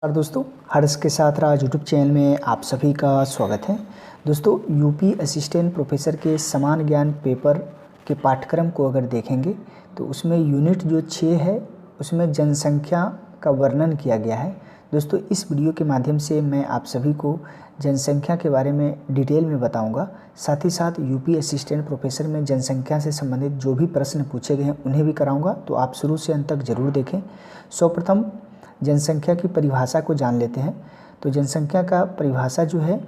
और दोस्तों हर्ष के साथ राज यूट्यूब चैनल में आप सभी का स्वागत है। दोस्तों यूपी असिस्टेंट प्रोफेसर के समान ज्ञान पेपर के पाठ्यक्रम को अगर देखेंगे तो उसमें यूनिट जो 6 है उसमें जनसंख्या का वर्णन किया गया है। दोस्तों इस वीडियो के माध्यम से मैं आप सभी को जनसंख्या के बारे में डिटेल में बताऊंगा। साथ ही साथ यूपी असिस्टेंट प्रोफेसर में जनसंख्या से संबंधित जो भी प्रश्न पूछे गए हैं उन्हें भी कराऊंगा, तो आप शुरू से अंत तक जरूर देखें। सर्वप्रथम जनसंख्या की परिभाषा को जान लेते हैं। तो जनसंख्या का परिभाषा जो है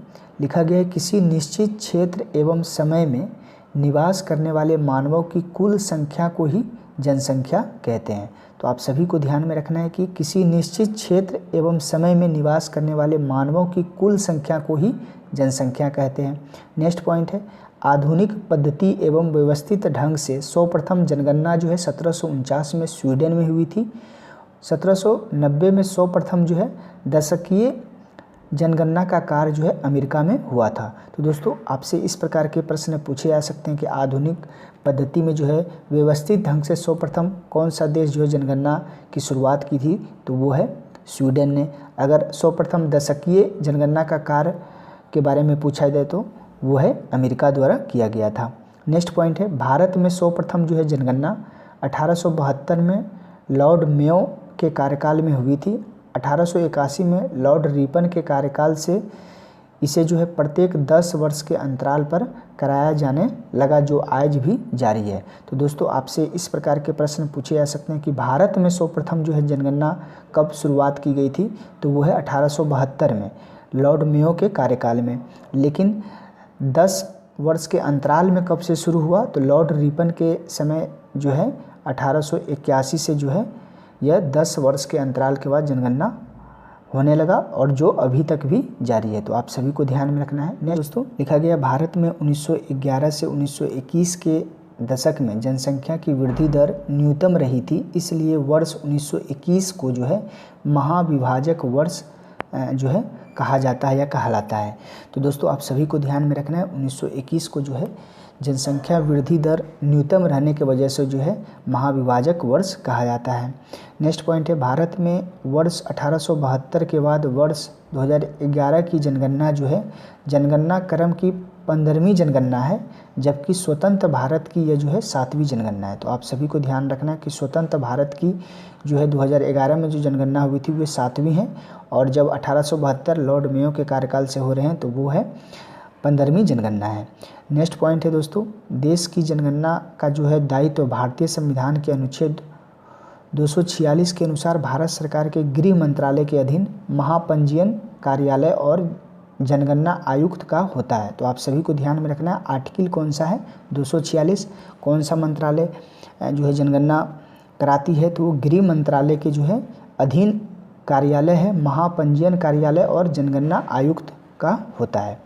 लिखा गया है, किसी निश्चित क्षेत्र एवं समय में निवास करने वाले मानवों की कुल संख्या को ही जनसंख्या कहते हैं। तो आप सभी को ध्यान में रखना है कि किसी निश्चित क्षेत्र एवं समय में निवास करने वाले मानवों की कुल संख्या को ही जनसंख्या कहते हैं। नेक्स्ट पॉइंट है, आधुनिक पद्धति एवं व्यवस्थित ढंग से सर्वप्रथम जनगणना जो है 1749 में स्वीडन में हुई थी। 1790 में सर्वप्रथम जो है दशकीय जनगणना का कार्य जो है अमेरिका में हुआ था। तो दोस्तों आपसे इस प्रकार के प्रश्न पूछे जा सकते हैं कि आधुनिक पद्धति में जो है व्यवस्थित ढंग से सर्वप्रथम कौन सा देश जो है जनगणना की शुरुआत की थी, तो वो है स्वीडन ने। अगर सर्वप्रथम दशकीय जनगणना का कार्य के बारे में पूछा जाए तो वो है अमेरिका द्वारा किया गया था। नेक्स्ट पॉइंट है, भारत में सर्वप्रथम जो है जनगणना 1872 में लॉर्ड मेयो के कार्यकाल में हुई थी। 1881 में लॉर्ड रिपन के कार्यकाल से इसे जो है प्रत्येक 10 वर्ष के अंतराल पर कराया जाने लगा, जो आज भी जारी है। तो दोस्तों आपसे इस प्रकार के प्रश्न पूछे जा सकते हैं कि भारत में सर्वप्रथम जो है जनगणना कब शुरुआत की गई थी, तो वो है 1872 में लॉर्ड मेयो के कार्यकाल में। लेकिन 10 वर्ष के अंतराल में कब से शुरू हुआ, तो लॉर्ड रिपन के समय जो है 1881 से जो है यह 10 वर्ष के अंतराल के बाद जनगणना होने लगा, और जो अभी तक भी जारी है। तो आप सभी को ध्यान में रखना है। नेक्स्ट दोस्तों लिखा गया, भारत में 1911 से 1921 के दशक में जनसंख्या की वृद्धि दर न्यूनतम रही थी, इसलिए वर्ष 1921 को जो है महाविभाजक वर्ष जो है कहा जाता है या कहलाता है। तो दोस्तों आप सभी को ध्यान में रखना है, 1921 को जो है जनसंख्या वृद्धि दर न्यूनतम रहने के वजह से जो है महाविभाजक वर्ष कहा जाता है। नेक्स्ट पॉइंट है, भारत में वर्ष 1872 के बाद वर्ष 2011 की जनगणना जो है जनगणना क्रम की 15वीं जनगणना है, जबकि स्वतंत्र भारत की यह जो है 7वीं जनगणना है। तो आप सभी को ध्यान रखना है कि स्वतंत्र भारत की जो है 2011 में जो जनगणना हुई थी वो 7वीं है, और जब 1872 लॉर्ड मेयो के कार्यकाल से हो रहे हैं तो वो है 15वीं जनगणना है। नेक्स्ट पॉइंट है दोस्तों, देश की जनगणना का जो है दायित्व भारतीय संविधान के अनुच्छेद 246 के अनुसार भारत सरकार के गृह मंत्रालय के अधीन महापंजीयन कार्यालय और जनगणना आयुक्त का होता है। तो आप सभी को ध्यान में रखना है, आर्टिकल कौन सा है 246, कौन सा मंत्रालय जो है जनगणना कराती है, तो वो गृह मंत्रालय के जो है अधीन कार्यालय है, महापंजीयन कार्यालय और जनगणना आयुक्त का होता है।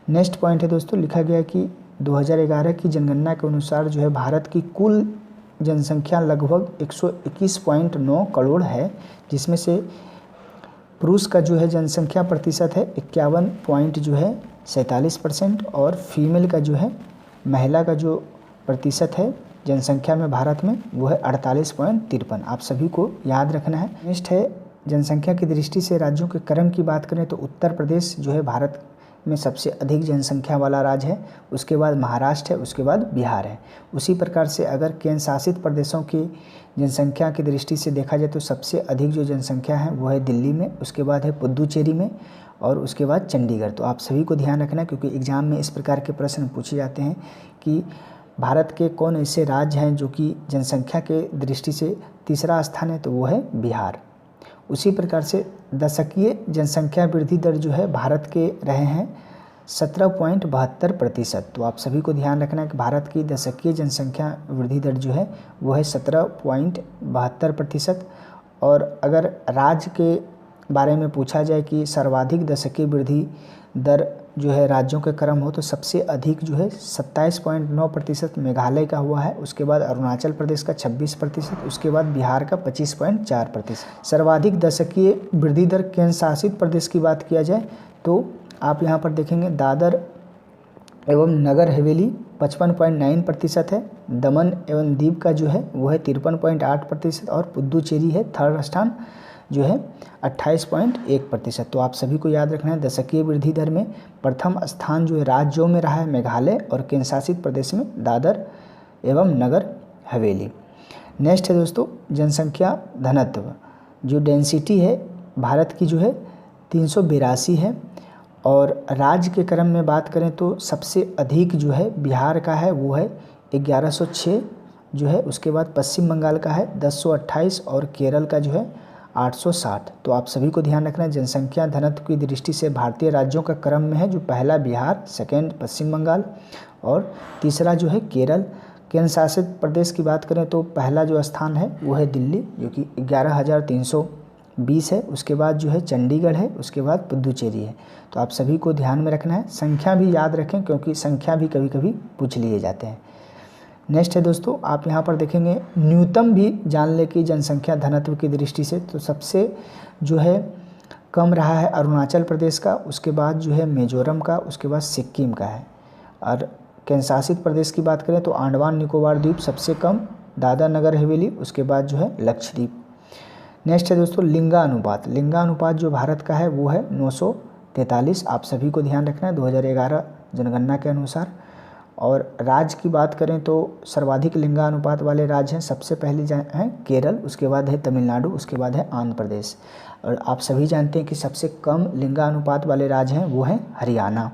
नेक्स्ट पॉइंट है दोस्तों, लिखा गया कि 2011 की जनगणना के अनुसार जो है भारत की कुल जनसंख्या लगभग 121.9 करोड़ है, जिसमें से पुरुष का जो है जनसंख्या प्रतिशत है 51 पॉइंट जो है 47%, और फीमेल का जो है महिला का जो प्रतिशत है जनसंख्या में भारत में वो है 48.53। आप सभी को याद रखना है। नेक्स्ट है, जनसंख्या की दृष्टि से राज्यों के क्रम की बात करें तो उत्तर प्रदेश जो है भारत में सबसे अधिक जनसंख्या वाला राज्य है, उसके बाद महाराष्ट्र है, उसके बाद बिहार है। उसी प्रकार से अगर केंद्र शासित प्रदेशों की जनसंख्या की दृष्टि से देखा जाए तो सबसे अधिक जो जनसंख्या है वो है दिल्ली में, उसके बाद है पुदुचेरी में, और उसके बाद चंडीगढ़। तो आप सभी को ध्यान रखना, क्योंकि एग्जाम में इस प्रकार के प्रश्न पूछे जाते हैं कि भारत के कौन ऐसे राज्य हैं जो कि जनसंख्या के दृष्टि से तीसरा स्थान है, तो वो है बिहार। उसी प्रकार से दशकीय जनसंख्या वृद्धि दर जो है भारत के रहे हैं 17.72%। तो आप सभी को ध्यान रखना है कि भारत की दशकीय जनसंख्या वृद्धि दर जो है वो है 17.72%। और अगर राज्य के बारे में पूछा जाए कि सर्वाधिक दशकीय वृद्धि दर जो है राज्यों के क्रम हो, तो सबसे अधिक जो है 27.9% मेघालय का हुआ है, उसके बाद अरुणाचल प्रदेश का 26%, उसके बाद बिहार का 25.4%। सर्वाधिक दशकीय वृद्धि दर केंद्र शासित प्रदेश की बात किया जाए तो आप यहाँ पर देखेंगे दादर एवं नगर हवेली 55.9% है, दमन एवं दीव का जो है वो है 53.8%, और पुदुचेरी है थर्ड स्थान जो है 28.1%। तो आप सभी को याद रखना है दशकीय वृद्धि दर में प्रथम स्थान जो है राज्यों में रहा है मेघालय और केंद्र शासित प्रदेश में दादर एवं नगर हवेली। नेक्स्ट है दोस्तों जनसंख्या घनत्व, जो डेंसिटी है भारत की जो है 382 है। और राज्य के क्रम में बात करें तो सबसे अधिक जो है बिहार का है वो है 1106 जो है, उसके बाद पश्चिम बंगाल का है 1028 और केरल का जो है 860। तो आप सभी को ध्यान रखना है जनसंख्या घनत्व की दृष्टि से भारतीय राज्यों का क्रम में है जो पहला बिहार, सेकेंड पश्चिम बंगाल और तीसरा जो है केरल। केंद्र शासित प्रदेश की बात करें तो पहला जो स्थान है वो है दिल्ली जो कि 11,320 है, उसके बाद जो है चंडीगढ़ है, उसके बाद पुदुचेरी है। तो आप सभी को ध्यान में रखना है, संख्या भी याद रखें क्योंकि संख्या भी कभी कभी पूछ लिए जाते हैं। नेक्स्ट है दोस्तों आप यहाँ पर देखेंगे न्यूनतम भी जान ले कि जनसंख्या घनत्व की दृष्टि से तो सबसे जो है कम रहा है अरुणाचल प्रदेश का, उसके बाद जो है मिजोरम का, उसके बाद सिक्किम का है। और केंद्र शासित प्रदेश की बात करें तो अंडमान निकोबार द्वीप सबसे कम, दादरा नगर हवेली, उसके बाद जो है लक्षद्वीप। नेक्स्ट है दोस्तों लिंगानुपात। लिंगानुपात जो भारत का है वो है 943। आप सभी को ध्यान रखना है 2011 जनगणना के अनुसार। और राज्य की बात करें तो सर्वाधिक लिंगानुपात वाले राज्य हैं, सबसे पहले हैं केरल, उसके बाद है तमिलनाडु, उसके बाद है आंध्र प्रदेश। और आप सभी जानते हैं कि सबसे कम लिंगानुपात वाले राज्य हैं वो हैं हरियाणा।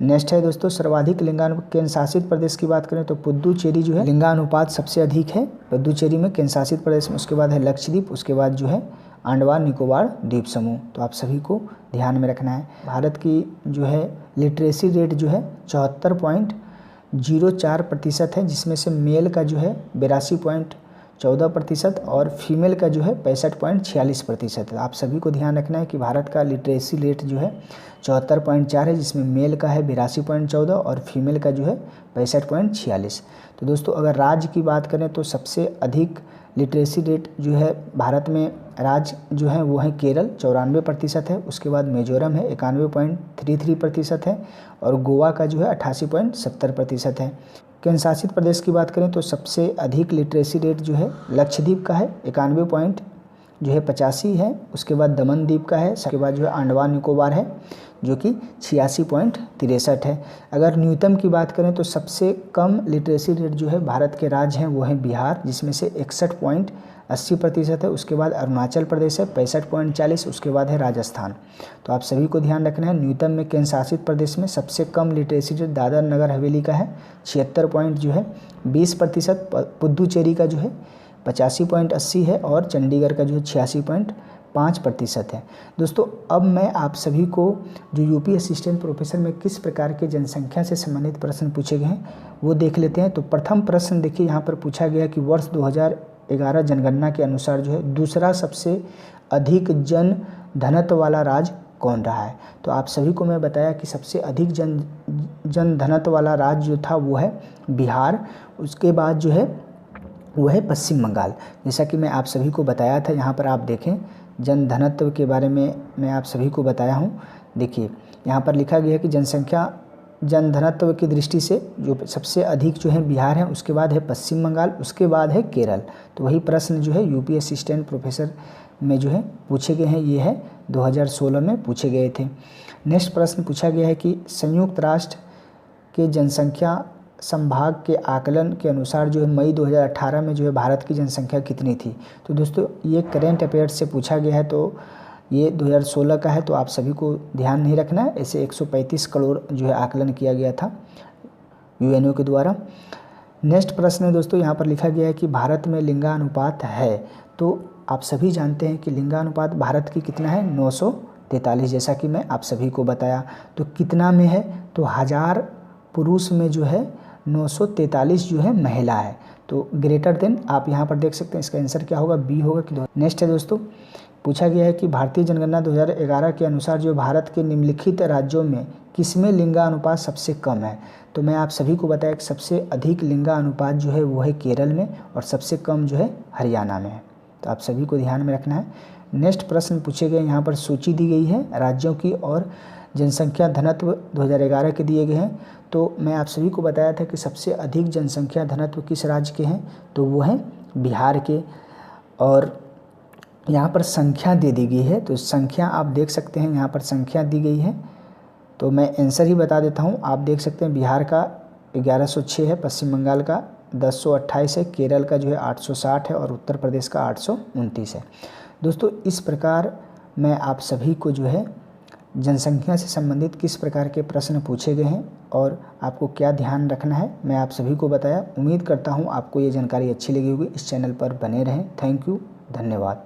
नेक्स्ट है दोस्तों सर्वाधिक लिंगानुपात केंद्र शासित प्रदेश की बात करें तो पुदुचेरी जो है लिंगानुपात सबसे अधिक है पुदुचेरी में केंद्र शासित प्रदेश में, उसके बाद है लक्षद्वीप, उसके बाद जो है अंडमान निकोबार द्वीप समूह। तो आप सभी को ध्यान में रखना है। भारत की जो है लिटरेसी रेट जो है 74.04% है, जिसमें से मेल का जो है 82.14% और फीमेल का जो है 65.46% है। आप सभी को ध्यान रखना है कि भारत का लिटरेसी रेट जो है 74.4 है, जिसमें मेल का है 82.14 और फीमेल का जो है 65.46। तो दोस्तों अगर राज्य की बात करें तो सबसे अधिक लिटरेसी रेट जो है भारत में राज्य जो है वो है केरल 94% है, उसके बाद मिजोरम है 91.33% है और गोवा का जो है 88.70% है। केंद्र शासित प्रदेश की बात करें तो सबसे अधिक लिटरेसी रेट जो है लक्षद्वीप का है 91.85 है, उसके बाद दमन द्वीप का है, उसके बाद जो है अंडमान निकोबार है जो कि 86.63 है। अगर न्यूनतम की बात करें तो सबसे कम लिटरेसी रेट जो है भारत के राज्य हैं वो है बिहार, जिसमें से 61.80% है, उसके बाद अरुणाचल प्रदेश है 65.40, उसके बाद है राजस्थान। तो आप सभी को ध्यान रखना है न्यूनतम में केंद्र शासित प्रदेश में सबसे कम लिटरेसी रेट दादरा नगर हवेली का है 76.20%, पुदुचेरी का जो है 85.80 है और चंडीगढ़ का जो है 86.5% है। दोस्तों अब मैं आप सभी को जो यूपी असिस्टेंट प्रोफेसर में किस प्रकार के जनसंख्या से संबंधित प्रश्न पूछे गए हैं वो देख लेते हैं। तो प्रथम प्रश्न देखिए यहाँ पर पूछा गया कि वर्ष 2011 जनगणना के अनुसार जो है दूसरा सबसे अधिक जन घनत्व वाला राज्य कौन रहा है। तो आप सभी को मैं बताया कि सबसे अधिक जन घनत्व वाला राज्य जो था वो है बिहार, उसके बाद जो है वो है पश्चिम बंगाल। जैसा कि मैं आप सभी को बताया था, यहाँ पर आप देखें जन घनत्व के बारे में मैं आप सभी को बताया हूँ। देखिए यहाँ पर लिखा गया है कि जन घनत्व की दृष्टि से जो सबसे अधिक जो है बिहार है, उसके बाद है पश्चिम बंगाल, उसके बाद है केरल। तो वही प्रश्न जो है यूपी असिस्टेंट प्रोफेसर में जो है पूछे गए हैं, ये है 2016 में पूछे गए थे। नेक्स्ट प्रश्न पूछा गया है कि संयुक्त राष्ट्र के जनसंख्या संभाग के आकलन के अनुसार जो है मई 2018 में जो है भारत की जनसंख्या कितनी थी। तो दोस्तों ये करेंट अफेयर्स से पूछा गया है, तो ये 2016 का है, तो आप सभी को ध्यान नहीं रखना है। ऐसे 135 करोड़ जो है आकलन किया गया था यूएनओ के द्वारा। नेक्स्ट प्रश्न है दोस्तों यहाँ पर लिखा गया है कि भारत में लिंगानुपात है। तो आप सभी जानते हैं कि लिंगानुपात भारत की कितना है 943, जैसा कि मैं आप सभी को बताया। तो कितना में है, तो 1000 पुरुष में जो है 943 जो है महिला है। तो ग्रेटर देन आप यहाँ पर देख सकते हैं, इसका आंसर क्या होगा, बी होगा कि। नेक्स्ट है दोस्तों पूछा गया है कि भारतीय जनगणना 2011 के अनुसार जो भारत के निम्नलिखित राज्यों में किसमें लिंगानुपात सबसे कम है। तो मैं आप सभी को बताया कि सबसे अधिक लिंगानुपात जो है वो है केरल में और सबसे कम जो है हरियाणा में है। तो आप सभी को ध्यान में रखना है। नेक्स्ट प्रश्न पूछे गए, यहाँ पर सूची दी गई है राज्यों की और जनसंख्या घनत्व 2011 के दिए गए हैं। तो मैं आप सभी को बताया था कि सबसे अधिक जनसंख्या घनत्व किस राज्य के हैं, तो वो हैं बिहार के। और यहाँ पर संख्या दे दी गई है, तो संख्या आप देख सकते हैं, यहाँ पर संख्या दी गई है। तो मैं आंसर ही बता देता हूँ। आप देख सकते हैं बिहार का 1106 है, पश्चिम बंगाल का 1028 है, केरल का जो है 860 है और उत्तर प्रदेश का 829 है। दोस्तों इस प्रकार मैं आप सभी को जो है जनसंख्या से संबंधित किस प्रकार के प्रश्न पूछे गए हैं और आपको क्या ध्यान रखना है, मैं आप सभी को बताया। उम्मीद करता हूँ आपको ये जानकारी अच्छी लगी होगी। इस चैनल पर बने रहें। थैंक यू, धन्यवाद।